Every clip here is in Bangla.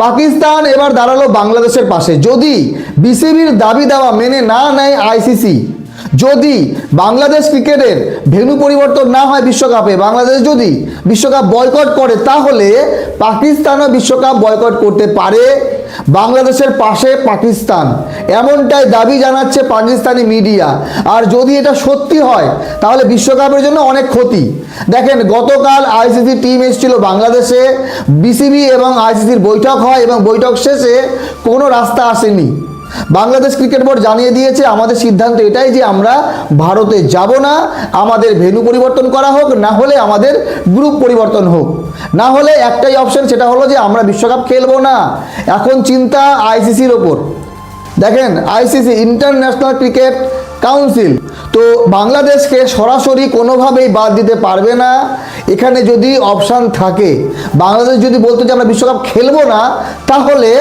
পাকিস্তান এবার দাঁড়ালো বাংলাদেশের পাশে। যদি বিসিবির দাবি দেওয়া মেনে না নেয় আইসিসি, যদি বাংলাদেশ ক্রিকেটের ভেন্যু পরিবর্তন না হয় বিশ্বকাপে, বাংলাদেশ যদি বিশ্বকাপ বয়কট করে, তাহলে পাকিস্তানও বিশ্বকাপ বয়কট করতে পারে। বাংলাদেশের পাশে পাকিস্তান, এমনটাই দাবি জানাচ্ছে পাকিস্তানি মিডিয়া। আর যদি এটা সত্যি হয় তাহলে বিশ্বকাপের জন্য অনেক ক্ষতি। দেখেন, গতকাল আইসিসি টিম এসেছিল বাংলাদেশে, বিসিবি এবং আইসিসির বৈঠক হয় এবং বৈঠক শেষে কোনো রাস্তা আসেনি। বাংলাদেশ ক্রিকেট বোর্ড জানিয়ে দিয়েছে আমাদের সিদ্ধান্ত এটাই যে আমরা ভারতে যাব না, আমাদের ভেন্যু পরিবর্তন করা হোক, না হলে আমাদের গ্রুপ পরিবর্তন হোক, না হলে একটাই অপশন, সেটা হলো যে আমরা বিশ্বকাপ খেলবো না। এখন চিন্তা আইসিসির ওপর। দেখেন, আইসিসি ইন্টারন্যাশনাল ক্রিকেট কাউন্সিল তো বাংলাদেশকে সরাসরি কোনোভাবেই বাদ দিতে পারবে না। এখানে যদি অপশান থাকে, বাংলাদেশ যদি বলতো যে আমরা বিশ্বকাপ খেলবো না, তাহলে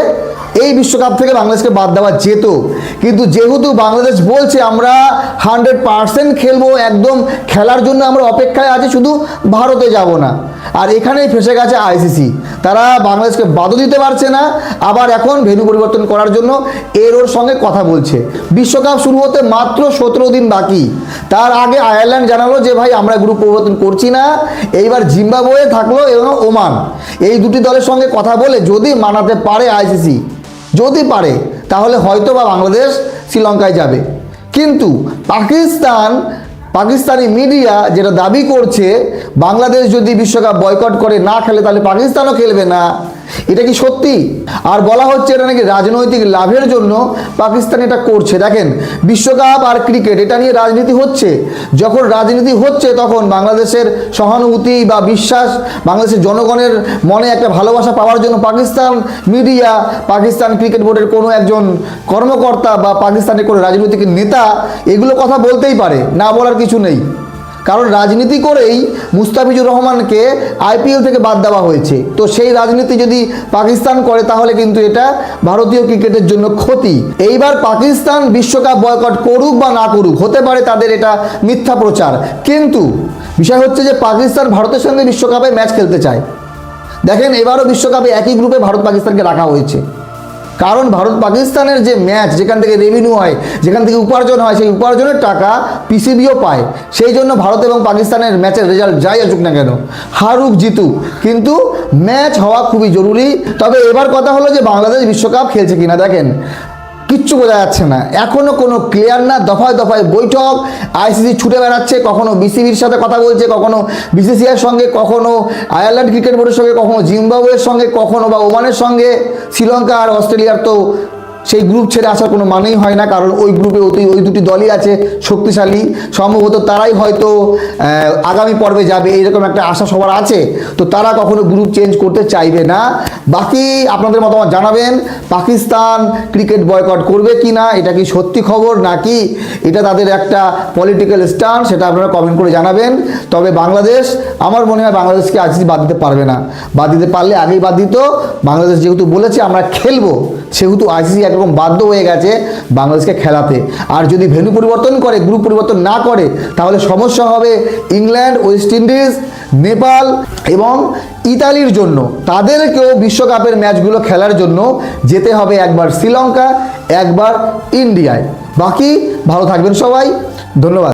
এই বিশ্বকাপ থেকে বাংলাদেশকে বাদ দেওয়া যেত। কিন্তু যেহেতু বাংলাদেশ বলছে আমরা 100% খেলবো, একদম খেলার জন্য আমরা অপেক্ষায় আছি, শুধু ভারতে যাব না, আর এখানেই ফেসে গেছে আইসিসি। তারা বাংলাদেশকে বাদও দিতে পারছে না, আবার এখন ভেন্যু পরিবর্তন করার জন্য ওর সঙ্গে কথা বলছে। বিশ্বকাপ শুরু হতে মাত্র 17 দিন বাকি। তার আগে আয়ারল্যান্ড জানালো যে ভাই আমরা গ্রুপ পরিবর্তন করছি না। এইবার জিম্বাবুয়ে থাকলো এবং ওমান, এই দুটি দলের সঙ্গে কথা বলে যদি মানাতে পারে আইসিসি, যদি পারে, তাহলে হয়তো বা বাংলাদেশ শ্রীলঙ্কায় যাবে। কিন্তু পাকিস্তানি মিডিয়া যেটা দাবি করছে, বাংলাদেশ যদি বিশ্বকাপ বয়কট করে না খেলে তাহলে পাকিস্তানও খেলবে না। এটা কি সত্যি? আর বলা হচ্ছে এটা নাকি রাজনৈতিক লাভের জন্য পাকিস্তান এটা করছে। দেখেন, বিশ্বকাপ আর ক্রিকেট এটা নিয়ে রাজনীতি হচ্ছে। যখন রাজনীতি হচ্ছে তখন বাংলাদেশের সহানুভূতি বা বিশ্বাস, বাংলাদেশের জনগণের মনে একটা ভালোবাসা পাওয়ার জন্য পাকিস্তান মিডিয়া, পাকিস্তান ক্রিকেট বোর্ডের কোনো একজন কর্মকর্তা বা পাকিস্তানের কোনো রাজনৈতিক নেতা এগুলো কথা বলতেই পারে, না বলার কিছু নেই। কারণ রাজনীতি করেই মুস্তাফিজুর রহমানকে আইপিএল থেকে বাদ দেওয়া হয়েছে। তো সেই রাজনীতি যদি পাকিস্তান করে তাহলে কিন্তু এটা ভারতীয় ক্রিকেটের জন্য ক্ষতি। এইবার পাকিস্তান বিশ্বকাপ বয়কট করুক বা না করুক, হতে পারে তাদের এটা মিথ্যা প্রচার, কিন্তু বিষয় হচ্ছে যে পাকিস্তান ভারতের সঙ্গে বিশ্বকাপে ম্যাচ খেলতে চায়। দেখেন, এবারও বিশ্বকাপে একই গ্রুপে ভারত পাকিস্তানকে রাখা হয়েছে। কারণ ভারত পাকিস্তানের যে ম্যাচ, যেখান থেকে রেভিনিউ হয়, যেখান থেকে উপার্জন হয়, সেই উপার্জনের টাকা পিসিবিও পায়। সেই জন্য ভারত এবং পাকিস্তানের ম্যাচের রেজাল্ট যাই আসুক না কেন, হারুক জিতুক, কিন্তু ম্যাচ হওয়া খুবই জরুরি। তবে এবার কথা হলো যে বাংলাদেশ বিশ্বকাপ খেলছে কিনা। দেখেন, কিচ্ছু বোঝা যাচ্ছে না, এখনও কোনো ক্লিয়ার না। দফায় দফায় বৈঠক, আইসিসি ছুটে বেড়াচ্ছে, কখনো বিসিবির সাথে কথা বলছে, কখনো বিসিসিআইয়ের সঙ্গে, কখনো আয়ারল্যান্ড ক্রিকেট বোর্ডের সঙ্গে, কখনো জিম্বাবুয়ের সঙ্গে, কখনো বা ওমানের সঙ্গে। শ্রীলঙ্কা আর অস্ট্রেলিয়ার তো সেই গ্রুপ ছেড়ে আসার কোনো মানেই হয় না, কারণ ওই গ্রুপে ওই দুটি দলই আছে শক্তিশালী। সম্ভবত তারাই হয়তো আগামী পর্বে যাবে, এইরকম একটা আশা সবার আছে। তো তারা কখনো গ্রুপ চেঞ্জ করতে চাইবে না। বাকি আপনাদের মতামত জানাবেন, পাকিস্তান ক্রিকেট বয়কট করবে কি না, এটা কি সত্যি খবর নাকি এটা তাদের একটা পলিটিক্যাল স্ট্যান্ড, সেটা আপনারা কমেন্ট করে জানাবেন। তবে বাংলাদেশ, আমার মনে হয় বাংলাদেশকে আইসিসি বাদ দিতে পারবে না। বাদ দিতে পারলে আগেই বাদ দিত। বাংলাদেশ যেহেতু বলেছে আমরা খেলবো, সেহেতু আইসিসি একরকম বাধ্য হয়ে গেছে বাংলাদেশকে খেলাতে। আর যদি ভেন্যু পরিবর্তন করে, গ্রুপ পরিবর্তন না করে, তাহলে সমস্যা হবে ইংল্যান্ড, ওয়েস্ট ইন্ডিজ, নেপাল এবং ইতালির জন্য। তাদেরকেও বিশ্বকাপের ম্যাচগুলো খেলার জন্য যেতে হবে একবার শ্রীলঙ্কা, একবার ইন্ডিয়ায়। বাকি ভালো থাকবেন সবাই, ধন্যবাদ।